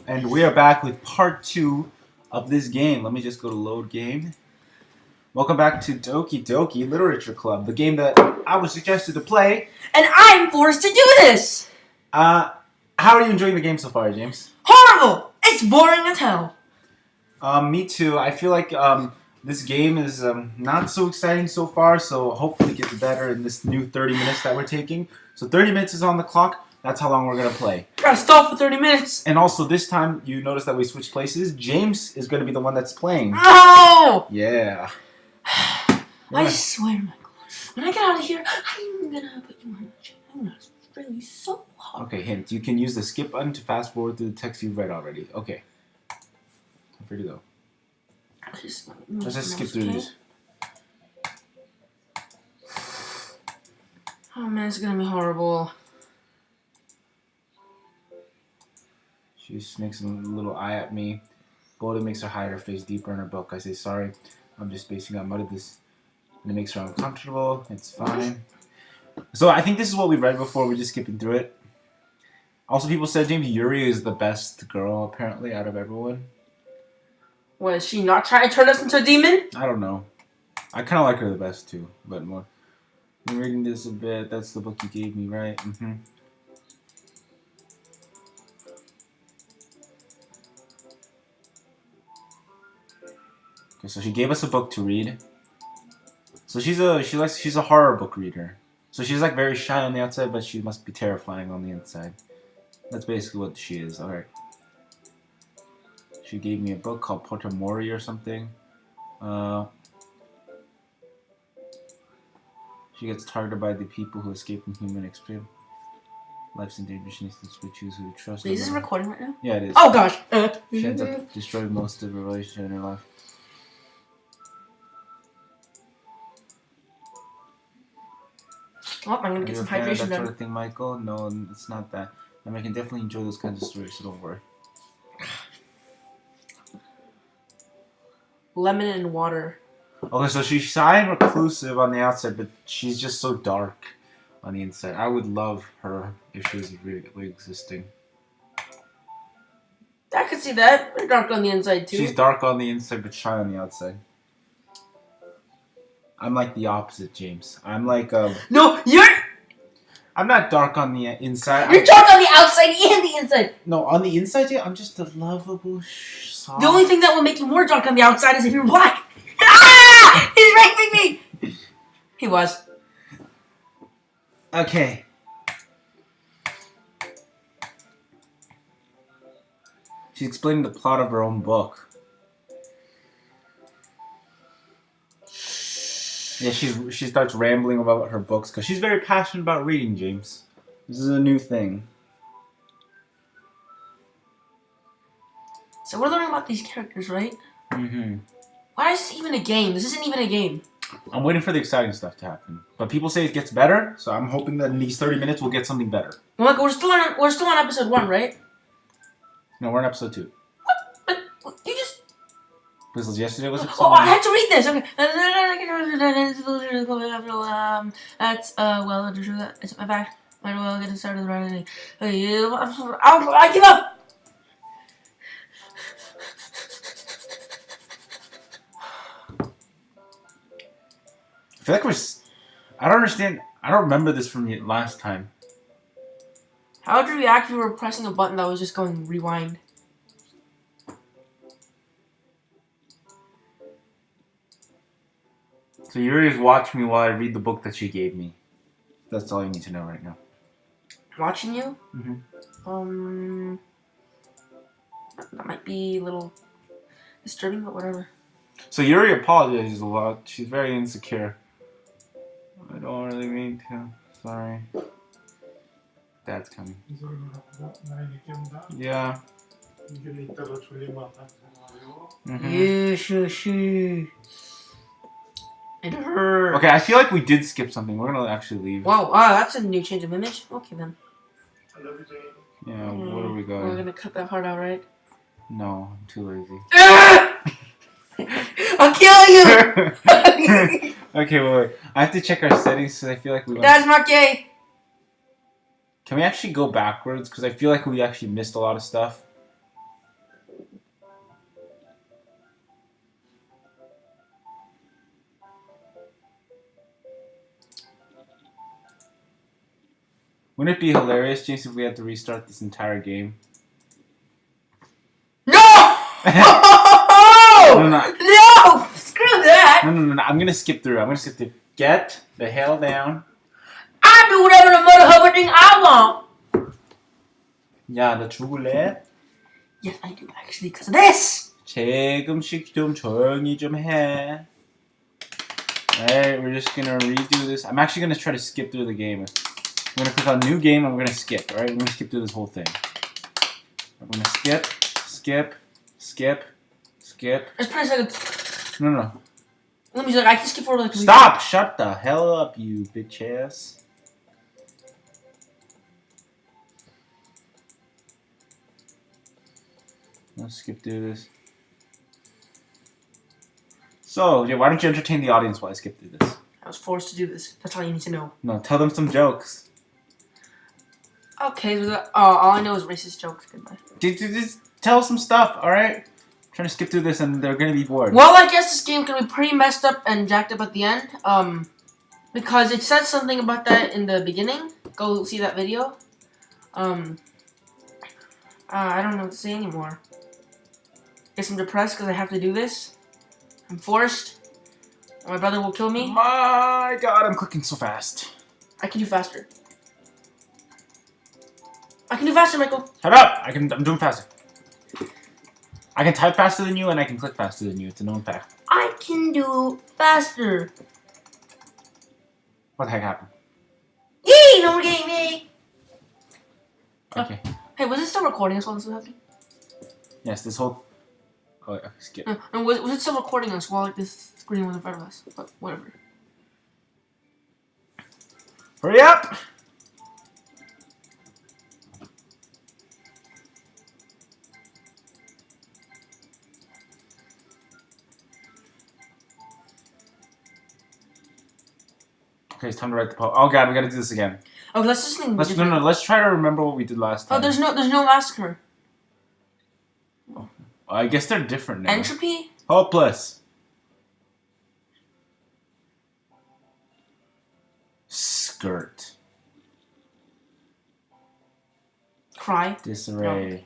And we are back with part 2 of this game. Let me just go to load game. Welcome back to Doki Doki Literature Club, the game that I was suggested to play. And I'm forced to do this! How are you enjoying the game so far, James? Horrible! It's boring as hell. Me too. I feel like this game is not so exciting so far, so hopefully it gets better in this new 30 minutes that we're taking. So 30 minutes is on the clock. That's how long we're going to play. Gotta stall for 30 minutes. And also this time, you notice that we switched places. James is going to be the one that's playing. No! Yeah. I swear, Michael, when I get out of here, I'm gonna put you on the chain. I'm gonna drill you so hard. Okay, hint. You can use the skip button to fast forward through the text you've read already. Okay. I'm free to go. Let's just skip through these. Oh man, it's gonna be horrible. She just makes a little eye at me. Golden makes her hide her face deeper in her book. I say, sorry, I'm just spacing out. Muttered this, and it makes her uncomfortable. It's fine. So I think this is what we read before. We're just skipping through it. Also, people said James Yuri is the best girl, apparently, out of everyone. What, is she not trying to turn us into a demon? I don't know. I kind of like her the best, too. But more. I'm reading this a bit. That's the book you gave me, right? Mm-hmm. Okay, so she gave us a book to read. So she's a horror book reader. So she's like very shy on the outside, but she must be terrifying on the inside. That's basically what she is. Alright. She gave me a book called Potamori or something. She gets targeted by the people who escape from human experience. Life's in danger. She needs to choose who to trust. Is this recording right now? Yeah, it is. Oh gosh! She ends up destroying most of her relationship in her life. Oh, I'm gonna get some hydration that done. sort of thing, Michael? No, it's not that. I mean, I can definitely enjoy those kinds of stories, so don't worry. Lemon and water. Okay, so she's shy and reclusive on the outside, but she's just so dark on the inside. I would love her if she was really existing. I could see that. They're dark on the inside too. She's dark on the inside, but shy on the outside. I'm like the opposite, James. I'm like No, you're. I'm not dark on the inside. You're dark on the outside and the inside. No, on the inside, yeah, I'm just a lovable, soft. The only thing that will make you more dark on the outside is if you're black. Ah! He's raping me. He was. Okay. She's explaining the plot of her own book. Yeah, she starts rambling about her books because she's very passionate about reading, James. This is a new thing. So we're learning about these characters, right? Mm-hmm. Why is this even a game? This isn't even a game. I'm waiting for the exciting stuff to happen. But people say it gets better, so I'm hoping that in these 30 minutes we'll get something better. Well, look, we're still on episode 1, right? No, we're on episode 2. What? But you just... Because yesterday was episode Oh, 1. I had to read this. Okay. That's, well, it's my back. Might as well get started running. I give up. I feel like I don't understand. I don't remember this from the last time. How would you react if you were pressing a button that was just going rewind? So Yuri's watching me while I read the book that she gave me. That's all you need to know right now. Watching you? Mm-hmm. That might be a little disturbing, but whatever. So Yuri apologizes a lot. She's very insecure. I don't really mean to. Sorry. Dad's coming. Yeah. Mm-hmm. It hurt. Okay, I feel like we did skip something. We're gonna actually leave. Wow, that's a new change of image. Okay then. Yeah, where are we going? We're gonna cut that part out, right? No, I'm too lazy. I'll kill you! Okay, wait. I have to check our settings because I feel like we went... That's not gay! Can we actually go backwards? Because I feel like we actually missed a lot of stuff. Wouldn't it be hilarious, James, if we had to restart this entire game? No! No! No! Screw that! No. I'm gonna skip through. Get the hell down. I do whatever the mother thing I want. 야, 너 죽을래? Yes, I do actually, because of this. 조금씩 좀 조용히 좀 해. Alright, we're just gonna redo this. I'm actually gonna try to skip through the game. I'm gonna click on new game and we're gonna skip, alright? We're gonna skip through this whole thing. I'm gonna skip. Let's press like No. let me see, like, I can skip forward like Stop! Shut the hell up, you bitch ass. Let's skip through this. So, yeah, why don't you entertain the audience while I skip through this? I was forced to do this. That's all you need to know. No, tell them some jokes. Okay, so all I know is racist jokes. Goodbye. Just tell some stuff, alright? I'm trying to skip through this and they're gonna be bored. Well, I guess this game can be pretty messed up and jacked up at the end. Because it said something about that in the beginning. Go see that video. I don't know what to say anymore. Guess I'm depressed because I have to do this. I'm forced. My brother will kill me. My god, I'm clicking so fast. I can do faster. I can do faster, Michael. Shut up! I'm doing faster. I can type faster than you and I can click faster than you. It's a known fact. I can do faster. What the heck happened? Yee! No more getting me! Okay. Hey, was it still recording us while this was happening? Yes, this whole... Oh, yeah, skip. No, was it still recording us while like this screen was in front of us? But whatever. Hurry up! Okay, it's time to write the poem. Oh god, we gotta do this again. Oh, let's just think. Let's try to remember what we did last time. Oh, there's no massacre. I guess they're different now. Entropy? Hopeless. Skirt. Cry. Disarray.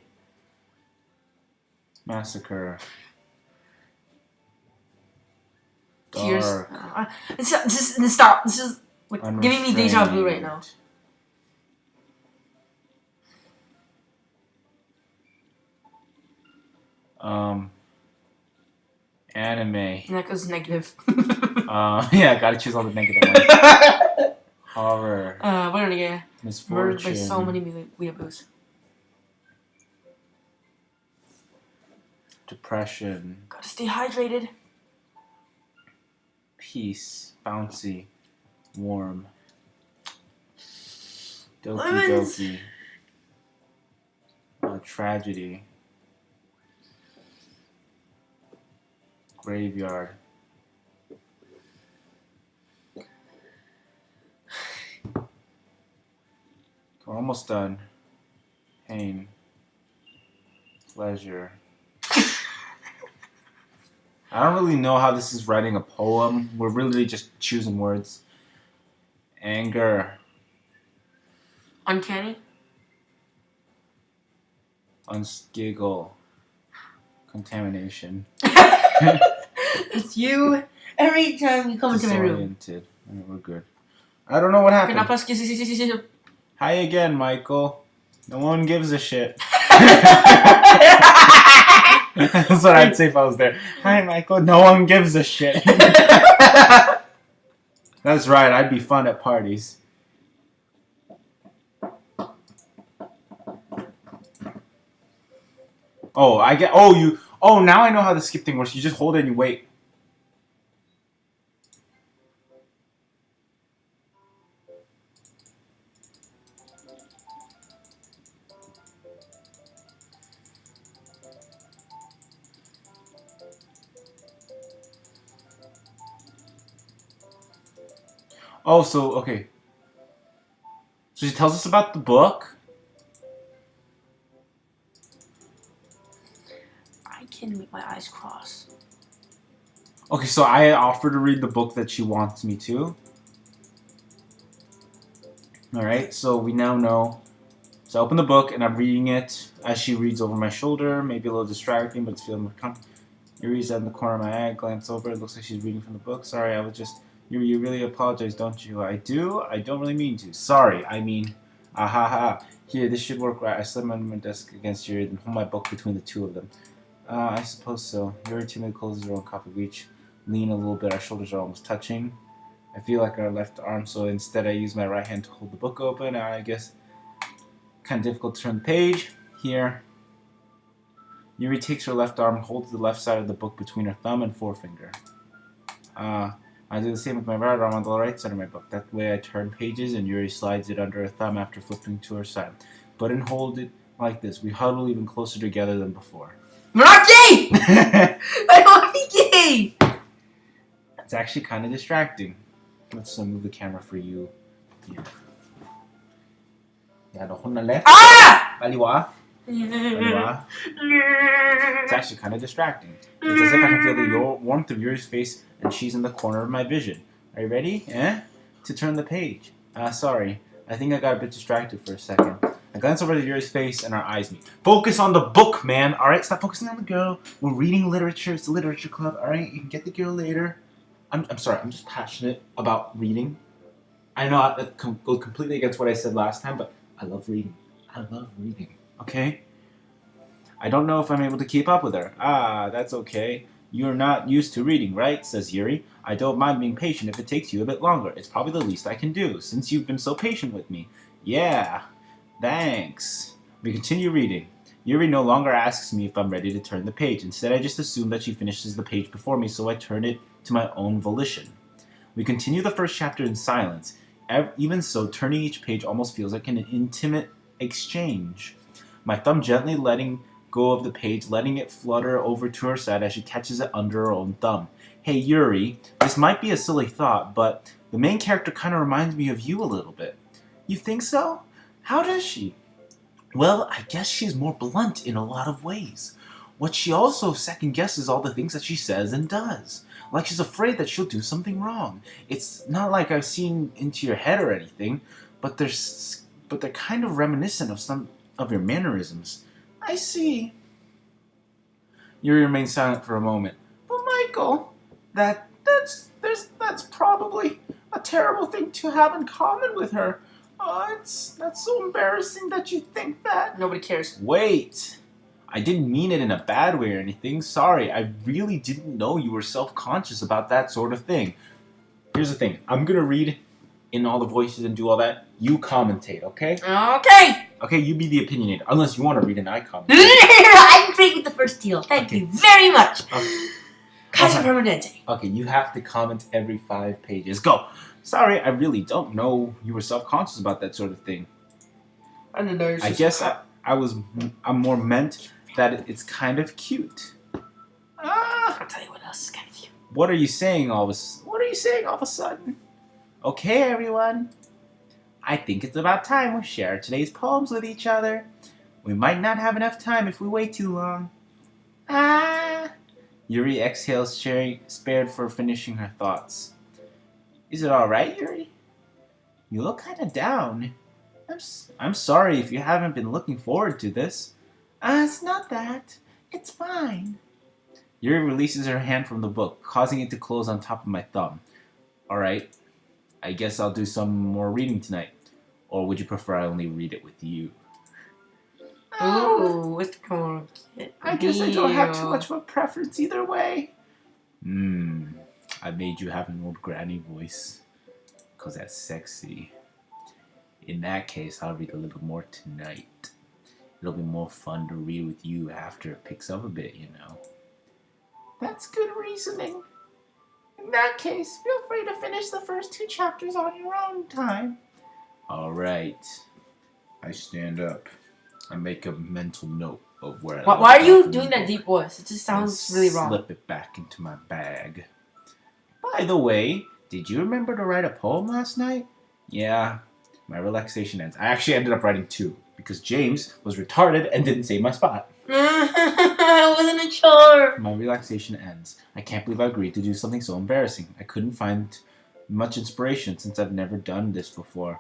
Massacre. Tears. Dark. Stop. This is like, giving me deja vu right now. Anime. That goes negative. Yeah, gotta choose all the negative ones. Horror. We're gonna get murdered Misfortune. by so many weeaboos. Depression. Gotta stay hydrated. Peace. Bouncy. Warm. Doki Lemons. Doki. Tragedy. Graveyard. We're almost done. Pain. Pleasure. I don't really know how this is writing a poem. We're really just choosing words. Anger. Uncanny. Unsgiggle. Contamination. It's you every time you come into my room. Disoriented. Alright, we're good. I don't know what happened. Okay, Hi again, Michael. No one gives a shit. That's what I'd say if I was there. Hi, Michael. No one gives a shit. That's right. I'd be fun at parties. Oh, I get. Oh, you. Oh, now I know how the skip thing works. You just hold it and you wait. Oh, so, okay. So she tells us about the book. I can make my eyes cross. Okay, so I offer to read the book that she wants me to. Alright, so we now know. So I open the book and I'm reading it as she reads over my shoulder. Maybe a little distracting, but it's feeling more comfortable. Yuri's in the corner of my eye. I glance over. It looks like she's reading from the book. Sorry, I was just... Yuri, you really apologize, don't you? I do? I don't really mean to. Sorry, I mean... Ahaha. Here, this should work right. I slam on my desk against Yuri and hold my book between the two of them. I suppose so. Yuri timidly closes her own copy. We each lean a little bit. Our shoulders are almost touching. I feel like our left arm, so instead I use my right hand to hold the book open. I guess kind of difficult to turn the page. Here, Yuri takes her left arm and holds the left side of the book between her thumb and forefinger. I do the same with my right arm on the right side of my book. That way I turn pages and Yuri slides it under her thumb after flipping to her side. But and hold it like this. We huddle even closer together than before. We're not gay! I don't want to be gay! It's actually kind of distracting. Let's move the camera for you. Yeah. On the left. Ah! Baliwa. Baliwa. It's actually kind of distracting. It's as if I can feel the warmth of Yuri's face and she's in the corner of my vision. Are you ready? To turn the page. Sorry. I think I got a bit distracted for a second. I glance over to Yuri's face and our eyes meet. Focus on the book, man. Alright, stop focusing on the girl. We're reading literature. It's a literature club. Alright, you can get the girl later. I'm sorry. I'm just passionate about reading. I know that goes completely against what I said last time, but I love reading. I love reading. Okay? I don't know if I'm able to keep up with her. That's okay. You're not used to reading, right? Says Yuri. I don't mind being patient if it takes you a bit longer. It's probably the least I can do, since you've been so patient with me. Yeah. Thanks. We continue reading. Yuri no longer asks me if I'm ready to turn the page. Instead, I just assume that she finishes the page before me, so I turn it to my own volition. We continue the first chapter in silence. Even so, turning each page almost feels like an intimate exchange. My thumb gently letting go of the page, letting it flutter over to her side as she catches it under her own thumb. Hey Yuri, this might be a silly thought, but the main character kind of reminds me of you a little bit. You think so? How does she? Well, I guess she's more blunt in a lot of ways. What she also second guesses all the things that she says and does. Like she's afraid that she'll do something wrong. It's not like I've seen into your head or anything, but they're kind of reminiscent of some of your mannerisms. I see. Yuri remains silent for a moment. But Michael, that's probably a terrible thing to have in common with her. That's so embarrassing that you think that. Nobody cares. Wait. I didn't mean it in a bad way or anything. Sorry, I really didn't know you were self-conscious about that sort of thing. Here's the thing. I'm going to read in all the voices and do all that. You commentate, okay? Okay! Okay, you be the opinionator. Unless you want to read and I commentate. I agree with the first deal. Thank you very much. Casa Okay. Permanente. Okay, you have to comment every 5 pages. Go! Sorry, I really don't know you were self-conscious about that sort of thing. I don't know. I guess I'm more meant that it's kind of cute. I'll tell you what else is kind of cute. What are you saying all of a sudden? Okay, everyone. I think it's about time we share today's poems with each other. We might not have enough time if we wait too long. Yuri exhales, spared for finishing her thoughts. Is it all right, Yuri? You look kind of down. I'm sorry if you haven't been looking forward to this. It's not that. It's fine. Yuri releases her hand from the book, causing it to close on top of my thumb. Alright, I guess I'll do some more reading tonight. Or would you prefer I only read it with you? Ooh, what's going on? I guess I don't have too much of a preference either way. I made you have an old granny voice. 'Cause that's sexy. In that case, I'll read a little more tonight. It'll be more fun to read with you after it picks up a bit, you know. That's good reasoning. In that case, feel free to finish the first 2 chapters on your own time. Alright. I stand up. I make a mental note of where Why are you doing that deep voice? It just sounds really wrong. Slip it back into my bag. By the way, did you remember to write a poem last night? Yeah. My relaxation ends. I actually ended up writing 2 because James was retarded and didn't save my spot. I wasn't sure. My relaxation ends. I can't believe I agreed to do something so embarrassing. I couldn't find much inspiration since I've never done this before.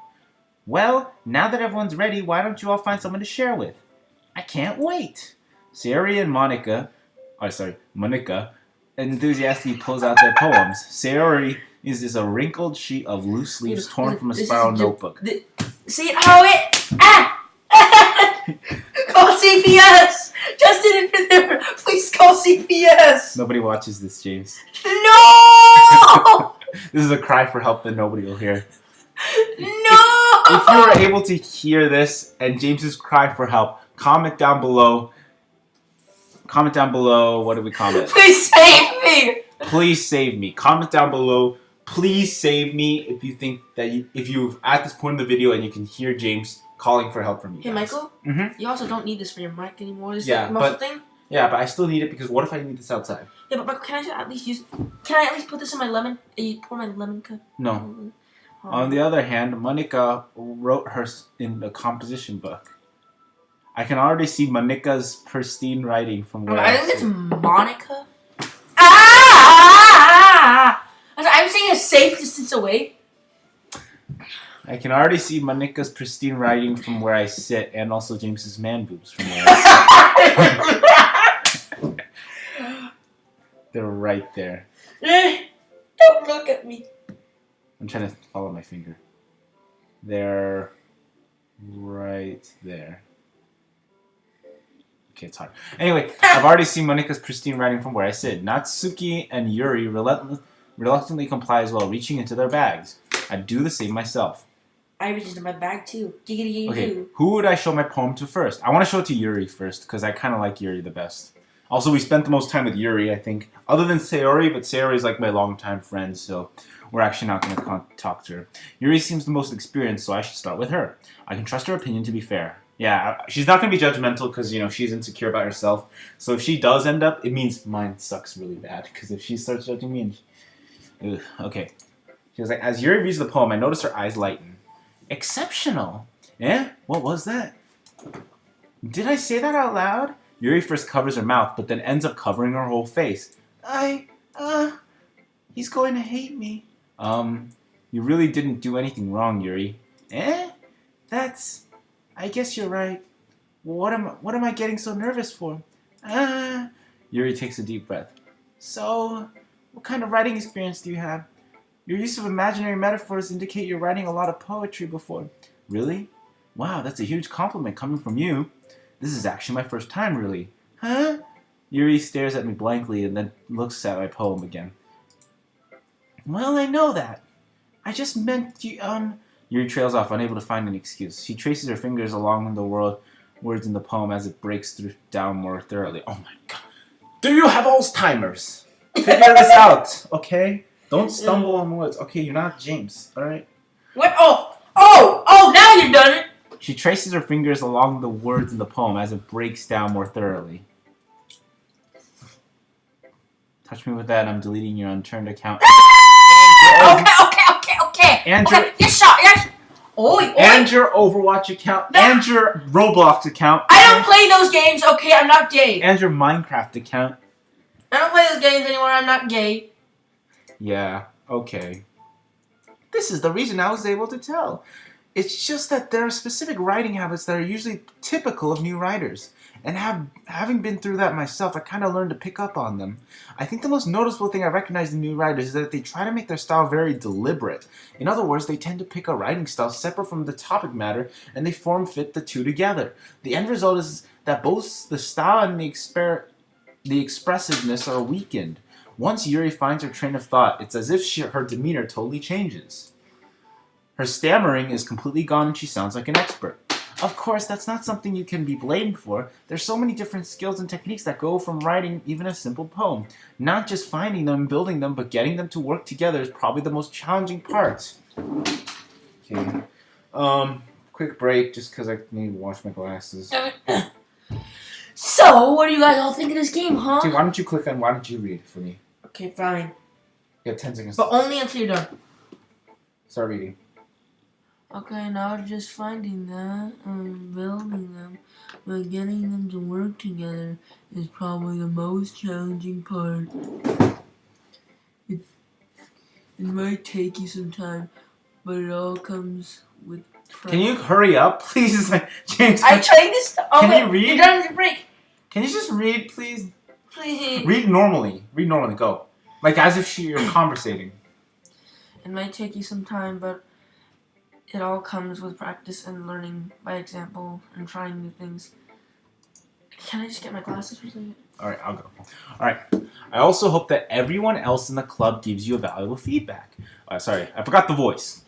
Well, now that everyone's ready, why don't you all find someone to share with? I can't wait. Sayori and Monica enthusiastically pulls out their poems. Sayori is a wrinkled sheet of loose leaves torn from a spiral notebook. See how it... Call CPS! Justin interfere! Please call CPS! Nobody watches this, James. No! This is a cry for help that nobody will hear. No! If you are able to hear this and James's cry for help, comment down below. Comment down below. What do we comment? Please save me! Please save me. Comment down below. Please save me if you think that if you're at this point in the video and you can hear James calling for help from you. Hey, guys. Michael? Mm-hmm. You also don't need this for your mic anymore. This Yeah, muscle thing? Yeah, but I still need it because what if I need this outside? Yeah, but Michael, can I at least put this in my lemon? Pour my lemon cup? No. On the other hand, Monica wrote hers in the composition book. I can already see Monica's pristine writing from where I think it's Monica. Ah! I'm saying a safe distance away. I can already see Monica's pristine writing from where I sit, and also James's man boobs from where I sit. They're right there. Don't look at me. I'm trying to follow my finger. They're right there. Okay, it's hard. Anyway, I've already seen Monica's pristine writing from where I sit. Natsuki and Yuri reluctantly comply as well, reaching into their bags. I'd do the same myself. I reached into my bag too. Okay, who would I show my poem to first? I want to show it to Yuri first, because I kind of like Yuri the best. Also, we spent the most time with Yuri, I think. Other than Sayori, but Sayori is like my longtime friend, so we're actually not going to talk to her. Yuri seems the most experienced, so I should start with her. I can trust her opinion to be fair. Yeah, she's not going to be judgmental because, you know, she's insecure about herself. So if she does end up, it means mine sucks really bad. Because if she starts judging me and... okay. She was like, as Yuri reads the poem, I notice her eyes lighten. Exceptional. Eh? What was that? Did I say that out loud? Yuri first covers her mouth, but then ends up covering her whole face. He's going to hate me. You really didn't do anything wrong, Yuri. Eh? I guess you're right. What am I getting so nervous for? Yuri takes a deep breath. So, what kind of writing experience do you have? Your use of imaginary metaphors indicate you're writing a lot of poetry before. Really? Wow, that's a huge compliment coming from you. This is actually my first time, really. Huh? Yuri stares at me blankly and then looks at my poem again. Well, I know that. I just meant you, Yuri trails off, unable to find an excuse. She traces her fingers along the words in the poem as it breaks down more thoroughly. Oh my god. Do you have Alzheimer's? Figure this out, okay? Don't stumble on words. Okay, you're not James, alright? What? Oh, now you've done it! She traces her fingers along the words in the poem as it breaks down more thoroughly. Touch me with that, I'm deleting your unturned account. Okay. And your Overwatch account, and your Roblox account. I don't play those games, okay? I'm not gay. And your Minecraft account. I don't play those games anymore, I'm not gay. Yeah, okay. This is the reason I was able to tell. It's just that there are specific writing habits that are usually typical of new writers. And having been through that myself, I kind of learned to pick up on them. I think the most noticeable thing I recognize in new writers is that they try to make their style very deliberate. In other words, they tend to pick a writing style separate from the topic matter, and they form-fit the two together. The end result is that both the style and the expressiveness are weakened. Once Yuri finds her train of thought, it's as if her demeanor totally changes. Her stammering is completely gone and she sounds like an expert. Of course, that's not something you can be blamed for. There's so many different skills and techniques that go from writing even a simple poem. Not just finding them and building them, but getting them to work together is probably the most challenging part. Okay. Quick break, just because I need to wash my glasses. So, what do you guys all think of this game, huh? Dude, why don't you click on why don't you read for me? Okay, fine. You got 10 seconds. But only until you're done. Start reading. Okay, now just finding them and building them, but getting them to work together is probably the most challenging part. It might take you some time, but it all comes with Can you hurry up, please? Like, James, I'm trying to stop. Oh, can wait, you read? You're done with your break. Can you just read, please? Please. Read normally. Read normally. Go. Like as if you're conversating. It might take you some time, but it all comes with practice and learning by example and trying new things. Can I just get my glasses for a second? Alright, I'll go. Alright. I also hope that everyone else in the club gives you valuable feedback. Sorry, I forgot the voice.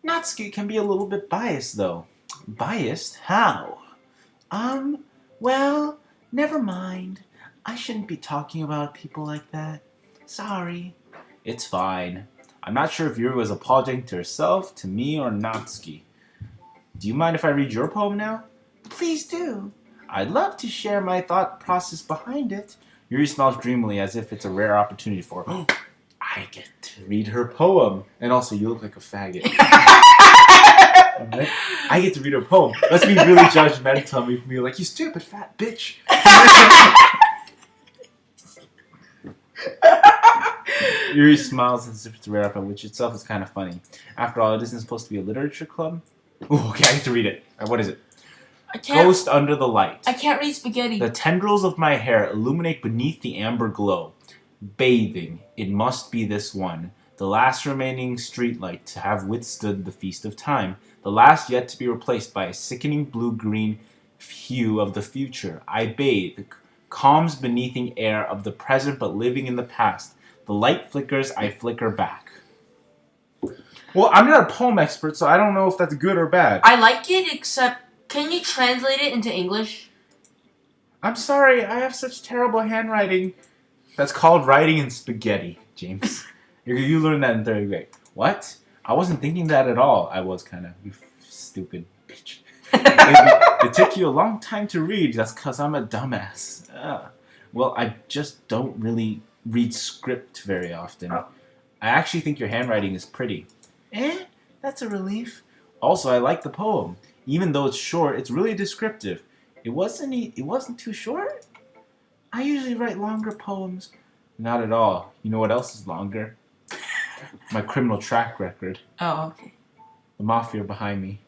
Natsuki can be a little bit biased, though. Biased? How? Well, never mind. I shouldn't be talking about people like that. Sorry. It's fine. I'm not sure if Yuri was apologizing to herself, to me, or Natsuki. Do you mind if I read your poem now? Please do. I'd love to share my thought process behind it. Yuri smiles dreamily as if it's a rare opportunity for her. I get to read her poem. And also, you look like a faggot. Right? I get to read her poem. Let's be really judgmental. Me be like, you stupid fat bitch. Yuri smiles as if it's a rare opportunity, which itself is kind of funny. After all, it isn't supposed to be a literature club. Ooh, okay, I get to read it. What is it? Ghost under the light. I can't read spaghetti. The tendrils of my hair illuminate beneath the amber glow. Bathing, it must be this one. The last remaining streetlight to have withstood the feast of time. The last yet to be replaced by a sickening blue-green hue of the future. I bathe, calms beneath the air of the present but living in the past. The light flickers, I flicker back. Well, I'm not a poem expert, so I don't know if that's good or bad. I like it, except... Can you translate it into English? I'm sorry, I have such terrible handwriting. That's called writing in spaghetti, James. You learned that in 3rd grade. What? I wasn't thinking that at all. I was kind of, you stupid bitch. It took you a long time to read. That's because I'm a dumbass. Well, I just don't really read script very often. I actually think your handwriting is pretty. That's a relief. Also, I like the poem. Even though it's short, it's really descriptive. It wasn't too short? I usually write longer poems. Not at all. You know what else is longer? My criminal track record. Oh, okay. The mafia behind me.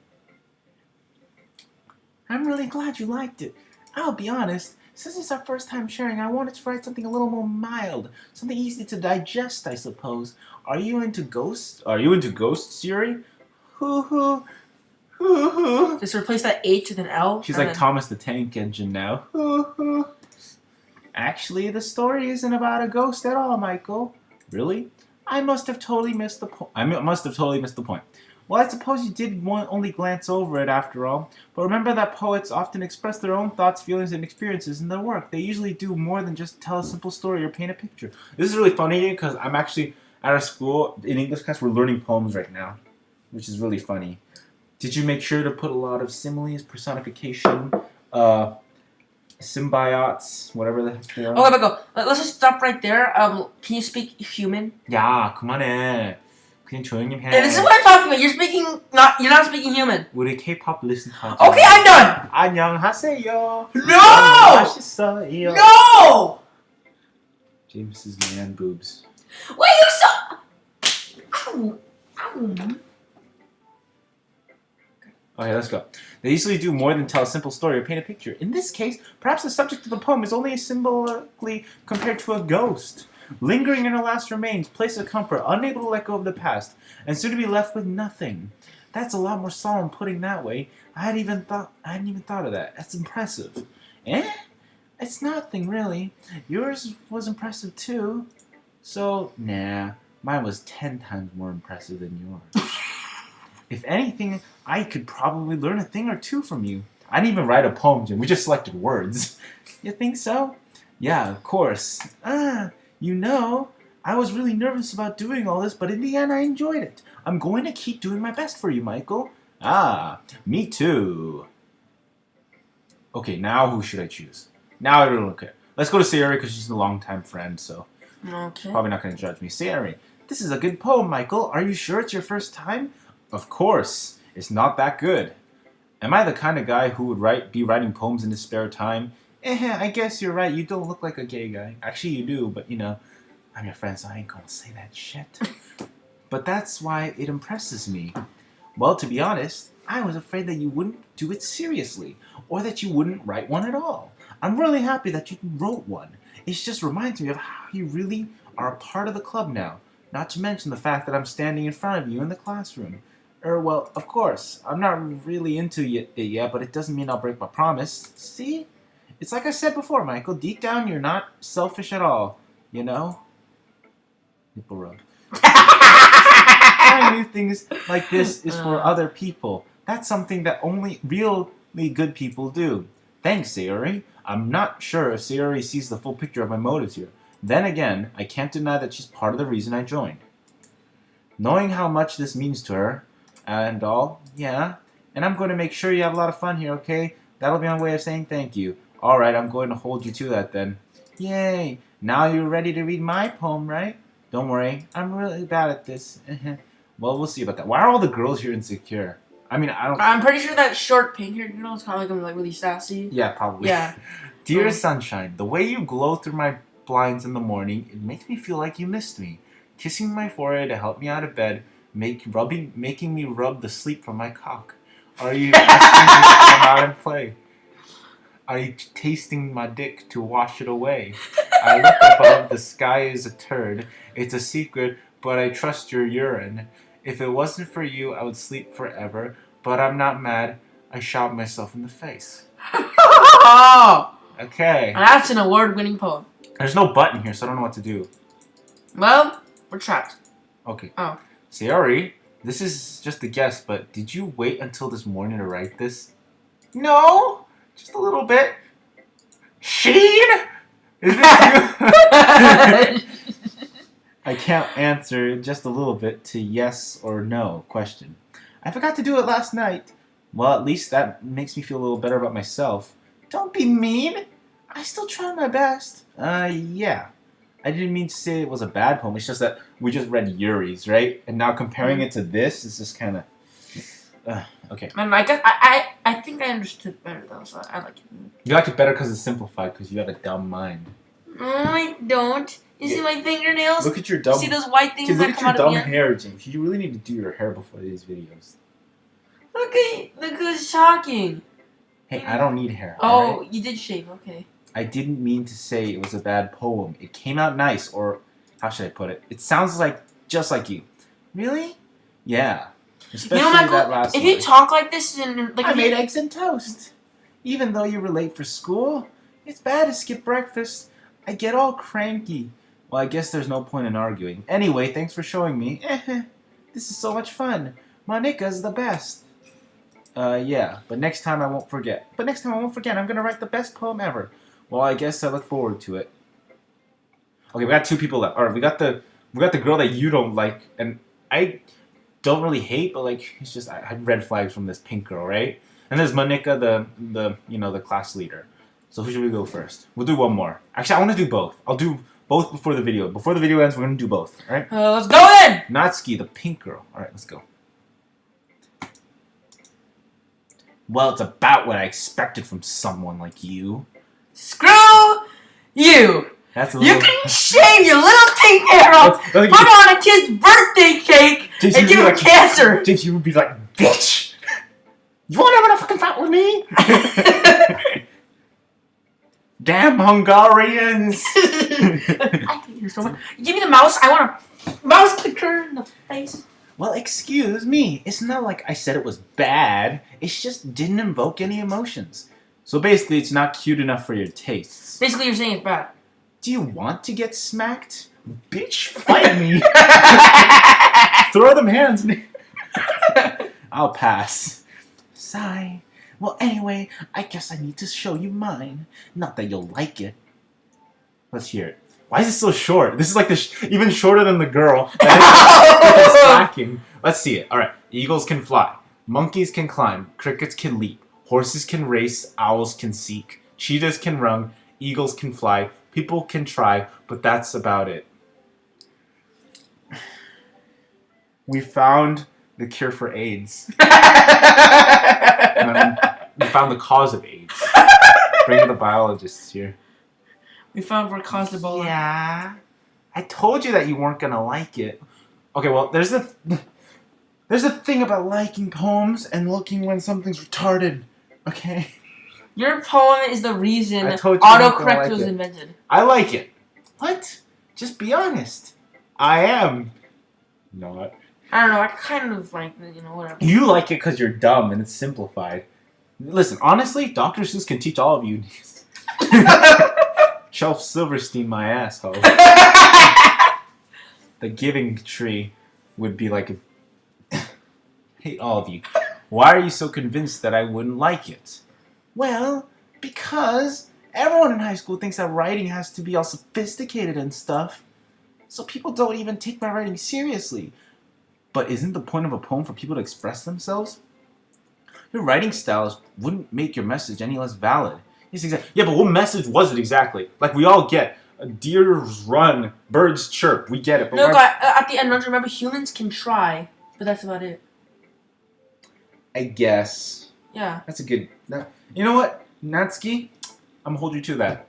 I'm really glad you liked it. I'll be honest, since it's our first time sharing, I wanted to write something a little more mild. Something easy to digest, I suppose. Are you into ghosts? Are you into ghosts, Yuri? Hoo-hoo. Just replace that H with an L. She's like Thomas the Tank Engine now. Actually, the story isn't about a ghost at all, Michael. Really? I must have totally missed the point. Well, I suppose you did only glance over it after all. But remember that poets often express their own thoughts, feelings, and experiences in their work. They usually do more than just tell a simple story or paint a picture. This is really funny because I'm actually at our school in English class. We're learning poems right now, which is really funny. Did you make sure to put a lot of similes, personification, symbiotes, whatever the heck they are? Oh, wait, go. Let's just stop right there. Can you speak human? 야, 그만해. 그냥 조용히 해. Hey, this is what I'm talking about. You're not speaking human. 우리 K-pop listen 하자. Okay, I'm done. 안녕하세요. No! 맛있어요. No! James's man boobs. Wait, you so... Ow. Ow. Okay, let's go. They usually do more than tell a simple story or paint a picture. In this case, perhaps the subject of the poem is only symbolically compared to a ghost. Lingering in her last remains, place of comfort, unable to let go of the past, and soon to be left with nothing. That's a lot more solemn putting that way. I hadn't even thought of that. That's impressive. It's nothing really. Yours was impressive too. So, nah, mine was 10 times more impressive than yours. If anything, I could probably learn a thing or two from you. I didn't even write a poem, Jim. We just selected words. You think so? Yeah, of course. You know, I was really nervous about doing all this, but in the end, I enjoyed it. I'm going to keep doing my best for you, Michael. Me too. Okay, now who should I choose? Now I don't care. Let's go to Sayori because she's a longtime friend, so Okay. probably not going to judge me. Sayori, this is a good poem, Michael. Are you sure it's your first time? Of course. It's not that good. Am I the kind of guy who would be writing poems in his spare time? I guess you're right. You don't look like a gay guy. Actually, you do, but you know, I'm your friend, so I ain't gonna say that shit. But that's why it impresses me. Well, to be honest, I was afraid that you wouldn't do it seriously, or that you wouldn't write one at all. I'm really happy that you wrote one. It just reminds me of how you really are a part of the club now. Not to mention the fact that I'm standing in front of you in the classroom. Well, of course, I'm not really into it yet, but it doesn't mean I'll break my promise. See? It's like I said before, Michael. Deep down, you're not selfish at all. You know? Nipple rub. Trying new things like this is for other people. That's something that only really good people do. Thanks, Sayori. I'm not sure if Sayori sees the full picture of my motives here. Then again, I can't deny that she's part of the reason I joined. Knowing how much this means to her, and all, yeah. And I'm going to make sure you have a lot of fun here, okay? That'll be my way of saying thank you. Alright, I'm going to hold you to that then. Yay! Now you're ready to read my poem, right? Don't worry, I'm really bad at this. Well, we'll see about that. Why are all the girls here insecure? I mean, I don't... I'm pretty sure that short pink-haired girl is probably gonna be like really sassy. Yeah, probably. Yeah. Dear sunshine, the way you glow through my blinds in the morning, it makes me feel like you missed me. Kissing my forehead to help me out of bed, making me rub the sleep from my cock. Are you asking me to come out and play? Are you tasting my dick to wash it away? I look above, the sky is a turd. It's a secret, but I trust your urine. If it wasn't for you, I would sleep forever. But I'm not mad. I shot myself in the face. Okay. That's an award-winning poem. There's no button here, so I don't know what to do. Well, we're trapped. Okay. Oh. Sayori, this is just a guess, but did you wait until this morning to write this? No, just a little bit. Sheen? Is this you? I can't answer just a little bit to yes or no question. I forgot to do it last night. Well, at least that makes me feel a little better about myself. Don't be mean. I still try my best. Yeah. I didn't mean to say it was a bad poem. It's just that we just read Yuri's, right? And now comparing it to this is just kind of... okay. I think I understood better, though, so I like it. You like it better because it's simplified, because you have a dumb mind. No, I don't. You see my fingernails? Look at your dumb... See those white things that come out of Look at the your end? dumb hair, James. You really need to do your hair before these videos. Look, it's shocking. Hey, I don't need hair. Oh, right? you did shave, okay. I didn't mean to say it was a bad poem. It came out nice, or how should I put it? It sounds like just like you. Really? Yeah. Especially Michael, that last if line. you talk like this, and like I made eggs and toast. Even though you were late for school, it's bad to skip breakfast. I get all cranky. Well, I guess there's no point in arguing. Anyway, thanks for showing me. This is so much fun. Monika's the best. Yeah, but next time I won't forget. I'm gonna write the best poem ever. Well, I guess I look forward to it. Okay, we got two people left. All right, we got the girl that you don't like, and I don't really hate, but like it's just I had red flags from this pink girl, right? And there's Monika, the class leader. So who should we go first? We'll do one more. Actually, I want to do both. I'll do both before the video. Before the video ends, we're gonna do both. All right? let's go then. Natsuki, the pink girl. All right, let's go. Well, it's about what I expected from someone like you. Screw you. That's a You little... can shave your little pink hair off, put it on a kid's birthday cake, James, and give him cancer. James, you would be like, bitch! You want to have a fucking fight with me? Damn Hungarians! I hate you so much. Give me the mouse. I want a mouse clicker in the face. Well, excuse me. It's not like I said it was bad. It just didn't invoke any emotions. So basically, it's not cute enough for your tastes. Basically, you're saying it's bad. Do you want to get smacked? Bitch, fight me! Throw them hands. I'll pass. Sigh. Well, anyway, I guess I need to show you mine. Not that you'll like it. Let's hear it. Why is it so short? This is like even shorter than the girl. That's slacking. Let's see it. All right. Eagles can fly. Monkeys can climb. Crickets can leap. Horses can race. Owls can seek. Cheetahs can run. Eagles can fly. People can try, but that's about it. We found the cure for AIDS. We found the cause of AIDS. Bring the biologists here. We found what caused Ebola. Yeah. I told you that you weren't gonna like it. Okay, well, there's There's a thing about liking poems and looking when something's retarded. Okay? Your poem is the reason I told you I don't autocorrect like was it. invented. I like it. What? Just be honest. I am. Not. I don't know. I kind of like, whatever. You like it because you're dumb and it's simplified. Listen, honestly, Dr. Seuss can teach all of you. Shelf Silverstein my asshole. The Giving Tree would be like... hate all of you. Why are you so convinced that I wouldn't like it? Well, because everyone in high school thinks that writing has to be all sophisticated and stuff. So people don't even take my writing seriously. But isn't the point of a poem for people to express themselves? Your writing styles wouldn't make your message any less valid. Yes, exactly. Yeah, but what message was it exactly? Like, we all get deers run, birds chirp. We get it. But No, at the end, don't you remember? Humans can try, but that's about it. I guess. Yeah. That's a good... You know what, Natsuki? I'm gonna hold you to that.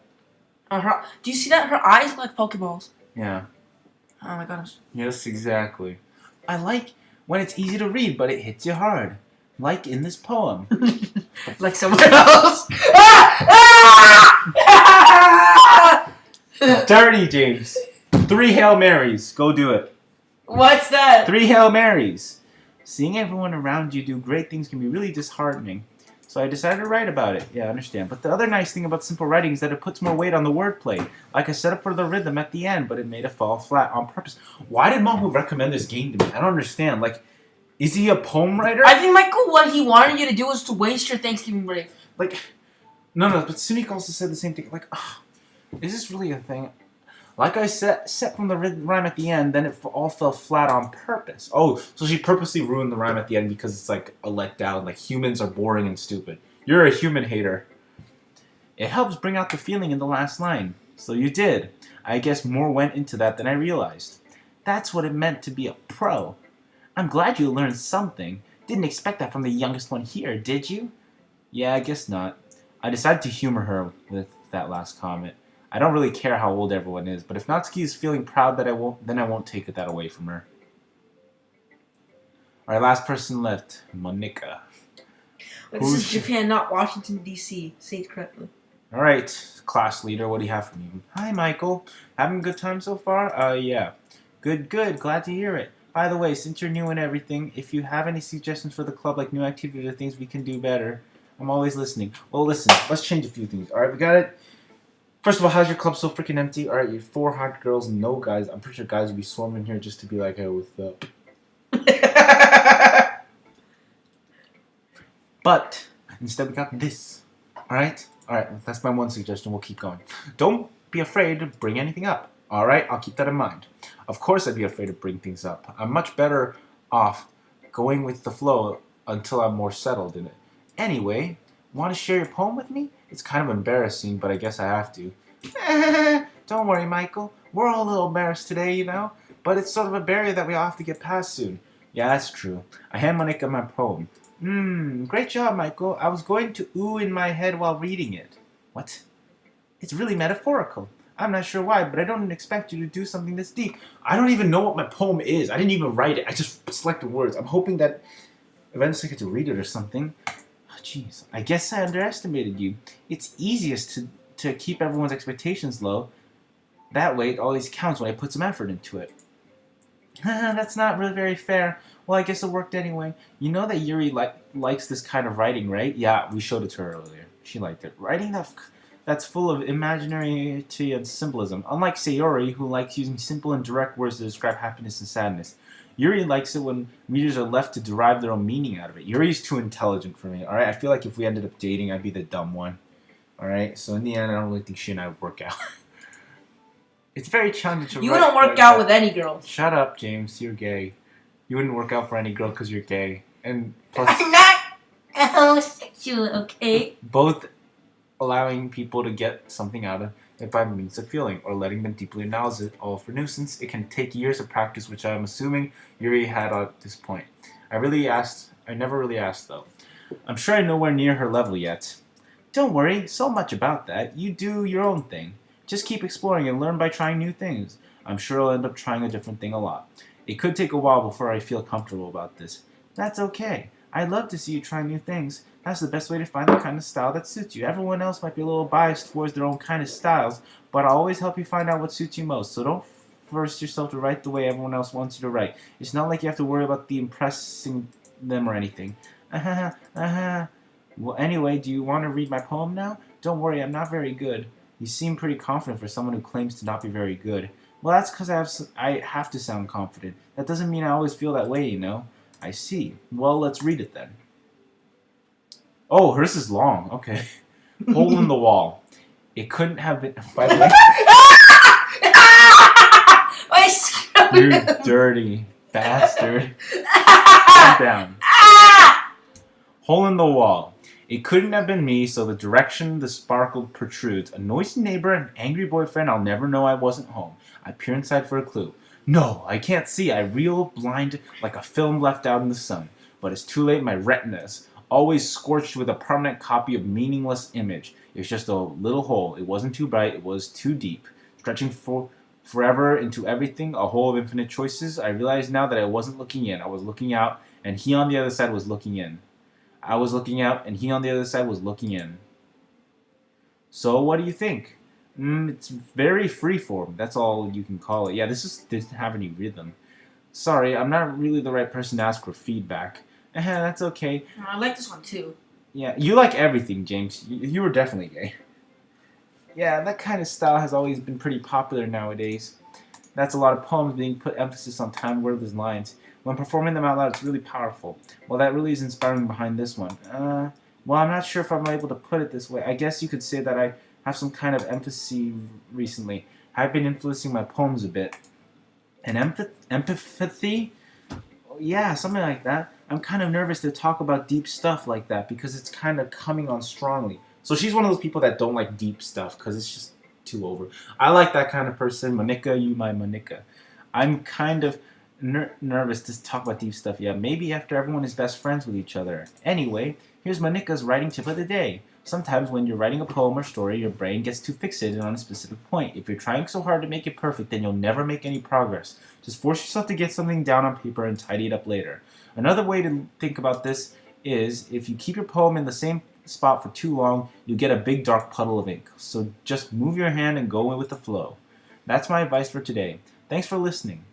Do you see that? Her eyes look like Pokeballs. Yeah. Oh my gosh. Yes, exactly. I like when it's easy to read, but it hits you hard. Like in this poem. Like somewhere else. Dirty, James. 3 Hail Marys. Go do it. What's that? 3 Hail Marys. Seeing everyone around you do great things can be really disheartening. So I decided to write about it. Yeah, I understand. But the other nice thing about simple writing is that it puts more weight on the wordplay. Like I set up for the rhythm at the end, but it made it fall flat on purpose. Why did Mahu recommend this game to me? I don't understand. Like, is he a poem writer? I think, Michael, what he wanted you to do was to waste your Thanksgiving break. Like, no, but Sunik also said the same thing. Like, is this really a thing? Like I set from the rhyme at the end, then it all fell flat on purpose. Oh, so she purposely ruined the rhyme at the end because it's like a letdown. Like, humans are boring and stupid. You're a human hater. It helps bring out the feeling in the last line. So you did. I guess more went into that than I realized. That's what it meant to be a pro. I'm glad you learned something. Didn't expect that from the youngest one here, did you? Yeah, I guess not. I decided to humor her with that last comment. I don't really care how old everyone is, but if Natsuki is feeling proud that then I won't take that away from her. Alright, last person left. Monica. This is Japan, not Washington, D.C. Say it correctly. Alright, class leader, what do you have for me? Hi, Michael. Having a good time so far? Yeah. Good. Glad to hear it. By the way, since you're new and everything, if you have any suggestions for the club, like new activities or things we can do better, I'm always listening. Well, listen, let's change a few things. Alright, we got it. First of all, how's your club so freaking empty? Alright, you're 4 hot girls, no guys. I'm pretty sure guys would be swarming here just to be like, hey, what's up? But instead we got this. Alright, that's my one suggestion. We'll keep going. Don't be afraid to bring anything up. Alright, I'll keep that in mind. Of course I'd be afraid to bring things up. I'm much better off going with the flow until I'm more settled in it. Anyway, want to share your poem with me? It's kind of embarrassing, but I guess I have to. Don't worry, Michael. We're all a little embarrassed today, you know? But it's sort of a barrier that we all have to get past soon. Yeah, that's true. I hand Monica my poem. Great job, Michael. I was going to ooh in my head while reading it. What? It's really metaphorical. I'm not sure why, but I don't expect you to do something this deep. I don't even know what my poem is. I didn't even write it. I just selected words. I'm hoping that eventually I get to read it or something. Jeez, I guess I underestimated you. It's easiest to keep everyone's expectations low. That way, it always counts when I put some effort into it. That's not really very fair. Well, I guess it worked anyway. You know that Yuri likes this kind of writing, right? Yeah, we showed it to her earlier. She liked it. Writing that's full of imaginarity and symbolism. Unlike Sayori, who likes using simple and direct words to describe happiness and sadness. Yuri likes it when readers are left to derive their own meaning out of it. Yuri's too intelligent for me, alright? I feel like if we ended up dating, I'd be the dumb one. Alright? So in the end, I don't really think she and I would work out. It's very challenging to write. You wouldn't work out with any girl. Shut up, James. You're gay. You wouldn't work out for any girl because you're gay. And plus... I'm not homosexual, okay? Both allowing people to get something out of it by means of feeling, or letting them deeply acknowledge it, all for nuisance. It can take years of practice, which I'm assuming Yuri had at this point. I never really asked, though. I'm sure I'm nowhere near her level yet. Don't worry, so much about that. You do your own thing. Just keep exploring and learn by trying new things. I'm sure I'll end up trying a different thing a lot. It could take a while before I feel comfortable about this. That's okay. I'd love to see you try new things. That's the best way to find the kind of style that suits you. Everyone else might be a little biased towards their own kind of styles, but I'll always help you find out what suits you most. So don't force yourself to write the way everyone else wants you to write. It's not like you have to worry about the impressing them or anything. Well, anyway, do you want to read my poem now? Don't worry, I'm not very good. You seem pretty confident for someone who claims to not be very good. Well, that's because I have to sound confident. That doesn't mean I always feel that way, you know. I see. Well, let's read it then. Oh, hers is long. Okay. Hole in the wall. It couldn't have been. By the way, I screwed you him. dirty bastard. Calm down. Hole in the wall. It couldn't have been me, so the direction the sparkle protrudes. A noisy neighbor, an angry boyfriend, I'll never know I wasn't home. I peer inside for a clue. No, I can't see. I reel blind like a film left out in the sun. But it's too late, my retinas. Always scorched with a permanent copy of meaningless image. It's just a little hole. It wasn't too bright, it was too deep. Stretching forever into everything, a hole of infinite choices. I realize now that I wasn't looking in. I was looking out, and he on the other side was looking in. I was looking out, and he on the other side was looking in. So, what do you think? It's very freeform. That's all you can call it. Yeah, this didn't have any rhythm. Sorry, I'm not really the right person to ask for feedback. That's okay. I like this one too. Yeah, you like everything, James. You were definitely gay. Yeah, that kind of style has always been pretty popular nowadays. That's a lot of poems being put emphasis on time wordless lines. When performing them out loud, it's really powerful. Well, that really is inspiring behind this one. Well, I'm not sure if I'm able to put it this way. I guess you could say that I have some kind of empathy recently. I've been influencing my poems a bit. And empathy? Yeah, something like that. I'm kind of nervous to talk about deep stuff like that because it's kind of coming on strongly. So she's one of those people that don't like deep stuff because it's just too over. I like that kind of person. Monica, you my Monica. I'm kind of nervous to talk about deep stuff. Yeah, maybe after everyone is best friends with each other. Anyway, here's Monica's writing tip of the day. Sometimes when you're writing a poem or story, your brain gets too fixated on a specific point. If you're trying so hard to make it perfect, then you'll never make any progress. Just force yourself to get something down on paper and tidy it up later. Another way to think about this is if you keep your poem in the same spot for too long, you get a big dark puddle of ink. So just move your hand and go with the flow. That's my advice for today. Thanks for listening.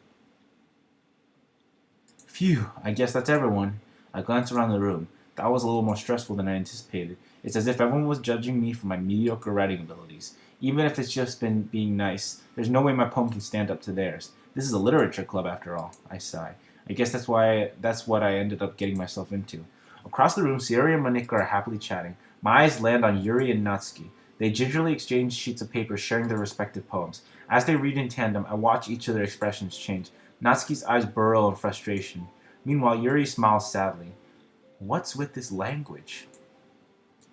Phew, I guess that's everyone. I glanced around the room. That was a little more stressful than I anticipated. It's as if everyone was judging me for my mediocre writing abilities. Even if it's just been being nice, there's no way my poem can stand up to theirs. This is a literature club after all. I sigh. I guess that's what I ended up getting myself into. Across the room, Sayori and Monika are happily chatting. My eyes land on Yuri and Natsuki. They gingerly exchange sheets of paper, sharing their respective poems. As they read in tandem, I watch each of their expressions change. Natsuki's eyes burrow in frustration. Meanwhile, Yuri smiles sadly. What's with this language?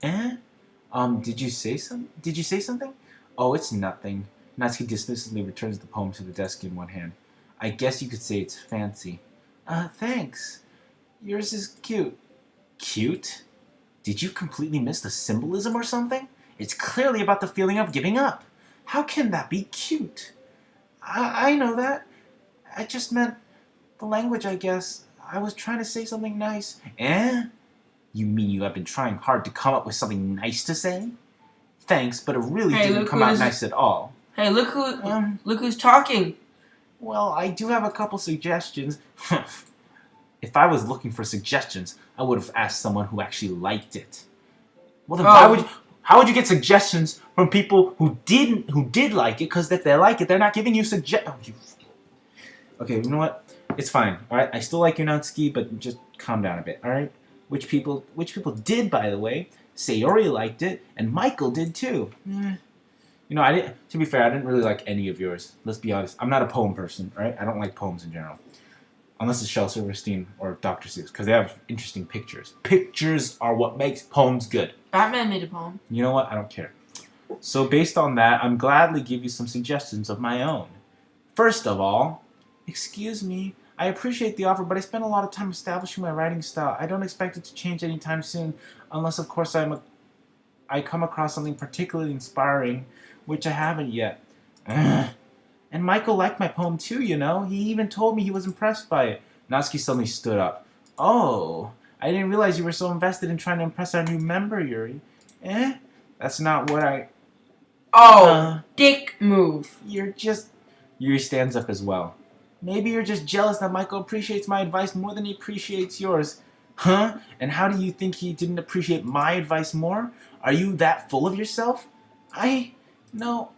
Did you say something? Oh, it's nothing. Natsuki dismissively returns the poem to the desk in one hand. I guess you could say it's fancy. Thanks. Yours is cute. Cute? Did you completely miss the symbolism or something? It's clearly about the feeling of giving up. How can that be cute? I know that. I just meant the language, I guess. I was trying to say something nice. You mean you have been trying hard to come up with something nice to say? Thanks, but it really didn't come out nice at all. Hey, look who's talking. Well, I do have a couple suggestions. If I was looking for suggestions, I would have asked someone who actually liked it. Well, then how would you get suggestions from people who did like it? Because if they like it, they're not giving you suggestions. Okay, you know what? It's fine. All right, I still like you, Natsuki, but just calm down a bit. All right. Which people did, by the way. Sayori liked it, and Michael did too. You know, I didn't. To be fair, I didn't really like any of yours. Let's be honest. I'm not a poem person, right? I don't like poems in general, unless it's Shel Silverstein or Dr. Seuss, because they have interesting pictures. Pictures are what makes poems good. Batman made a poem. You know what? I don't care. So based on that, I'm gladly give you some suggestions of my own. First of all, excuse me. I appreciate the offer, but I spent a lot of time establishing my writing style. I don't expect it to change anytime soon, unless, of course, I come across something particularly inspiring, which I haven't yet. And Michael liked my poem too, you know. He even told me he was impressed by it. Natsuki suddenly stood up. Oh, I didn't realize you were so invested in trying to impress our new member, Yuri. That's not what I... Oh, dick move. You're just... Yuri stands up as well. Maybe you're just jealous that Michael appreciates my advice more than he appreciates yours. Huh? And how do you think he didn't appreciate my advice more? Are you that full of yourself? No.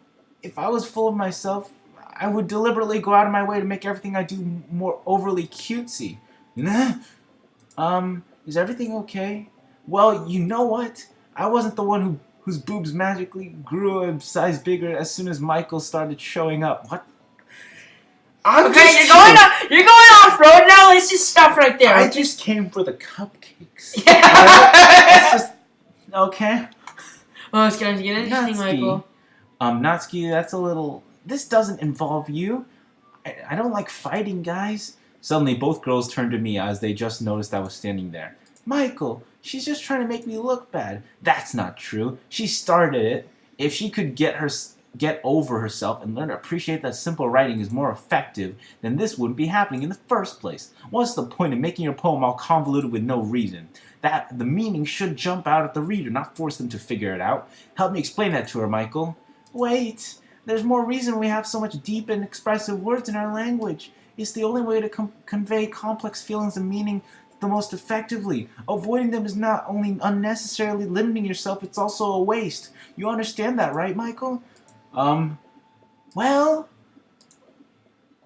If I was full of myself, I would deliberately go out of my way to make everything I do more overly cutesy. Is everything okay? Well, you know what? I wasn't the one whose boobs magically grew a size bigger as soon as Michael started showing up. What? Okay, you're going off road now. Let's just stop right there. I just came for the cupcakes. Yeah. Okay. Oh, it's going to get interesting, Michael. Natsuki, that's a little... This doesn't involve you. I don't like fighting, guys. Suddenly, both girls turned to me as they just noticed I was standing there. Michael, she's just trying to make me look bad. That's not true. She started it. If she could get over herself and learn to appreciate that simple writing is more effective, then this wouldn't be happening in the first place. What's the point of making your poem all convoluted with no reason? That the meaning should jump out at the reader, not force them to figure it out. Help me explain that to her, Michael. Wait, there's more reason we have so much deep and expressive words in our language. It's the only way to convey complex feelings and meaning the most effectively. Avoiding them is not only unnecessarily limiting yourself, it's also a waste. You understand that, right, Michael? Well,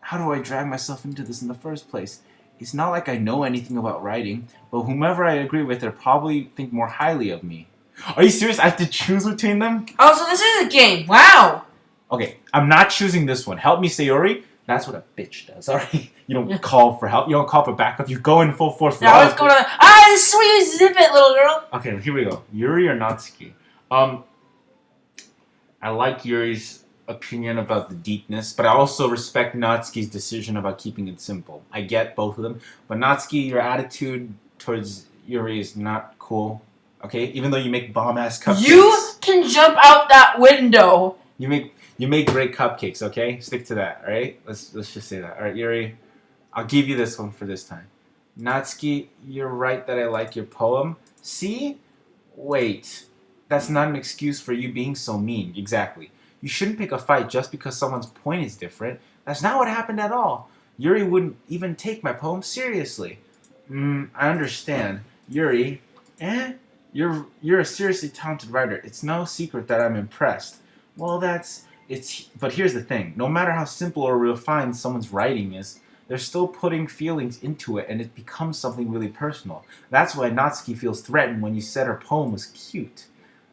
how do I drag myself into this in the first place? It's not like I know anything about writing, but whomever I agree with, they'll probably think more highly of me. Are you serious? I have to choose between them? Oh, so this is a game. Wow. Okay, I'm not choosing this one. Help me, Sayori. That's what a bitch does, alright? You don't call for help. You don't call for backup. You go in full force. Now let's go to the... this is where you zip it, little girl. Okay, here we go. Yuri or Natsuki? I like Yuri's opinion about the deepness, but I also respect Natsuki's decision about keeping it simple. I get both of them, but Natsuki, your attitude towards Yuri is not cool. Okay, even though you make bomb-ass cupcakes. You can jump out that window. You make great cupcakes. Okay, stick to that. All right, let's just say that. All right, Yuri, I'll give you this one for this time. Natsuki, you're right that I like your poem. See? Wait. That's not an excuse for you being so mean. Exactly. You shouldn't pick a fight just because someone's point is different. That's not what happened at all. Yuri wouldn't even take my poem seriously. I understand. Yuri, you're a seriously talented writer. It's no secret that I'm impressed. Well, but here's the thing. No matter how simple or refined someone's writing is, they're still putting feelings into it, and it becomes something really personal. That's why Natsuki feels threatened when you said her poem was cute.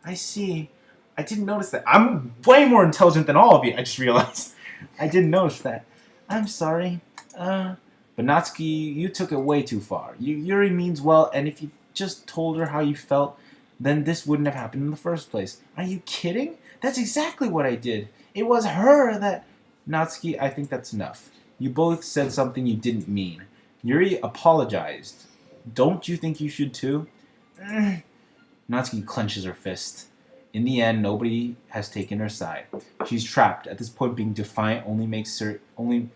I see. I didn't notice that. I'm way more intelligent than all of you, I just realized. I didn't notice that. I'm sorry. But Natsuki, you took it way too far. Yuri means well, and if you just told her how you felt, then this wouldn't have happened in the first place. Are you kidding? That's exactly what I did. It was her that... Natsuki, I think that's enough. You both said something you didn't mean. Yuri apologized. Don't you think you should too? Natsuki clenches her fist. In the end, nobody has taken her side. She's trapped. At this point, being defiant only makes her... Only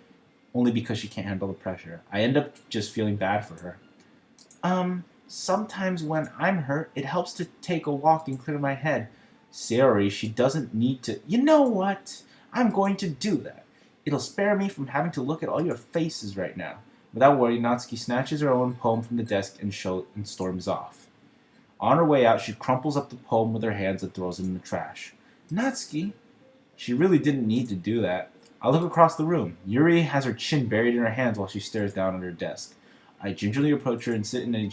because she can't handle the pressure. I end up just feeling bad for her. Sometimes when I'm hurt, it helps to take a walk and clear my head. Sayori, she doesn't need to... You know what? I'm going to do that. It'll spare me from having to look at all your faces right now. Without worry, Natsuki snatches her own poem from the desk and storms off. On her way out, she crumples up the poem with her hands and throws it in the trash. Natsuki? She really didn't need to do that. I look across the room. Yuri has her chin buried in her hands while she stares down at her desk. I gingerly approach her and sit in an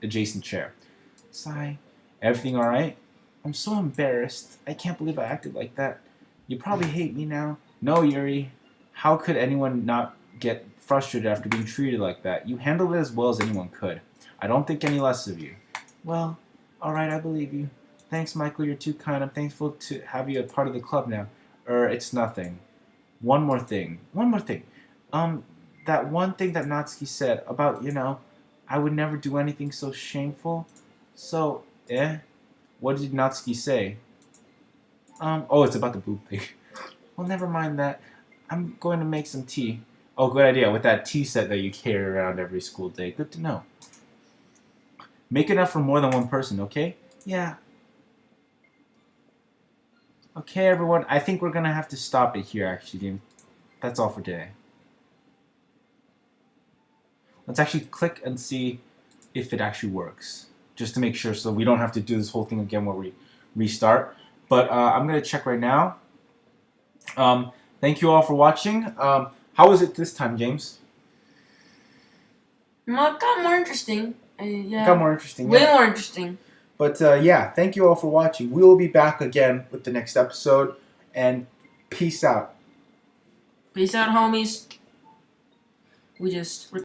adjacent chair. Sigh. Everything alright? I'm so embarrassed. I can't believe I acted like that. You probably hate me now. No, Yuri. How could anyone not get frustrated after being treated like that? You handled it as well as anyone could. I don't think any less of you. Well, alright, I believe you. Thanks, Michael. You're too kind. I'm thankful to have you a part of the club now. It's nothing. One more thing. That one thing that Natsuki said about, I would never do anything so shameful. So, what did Natsuki say? It's about the boob thing. Well, never mind that. I'm going to make some tea. Oh, good idea. With that tea set that you carry around every school day. Good to know. Make enough for more than one person, okay? Yeah. Okay, everyone. I think we're going to have to stop it here, actually. That's all for today. Let's actually click and see if it actually works. Just to make sure so we don't have to do this whole thing again where we restart. But I'm going to check right now. Thank you all for watching. How was it this time, James? Well, it got more interesting. Yeah. It got more interesting. Way more interesting. But yeah, thank you all for watching. We will be back again with the next episode. And peace out. Peace out, homies. We just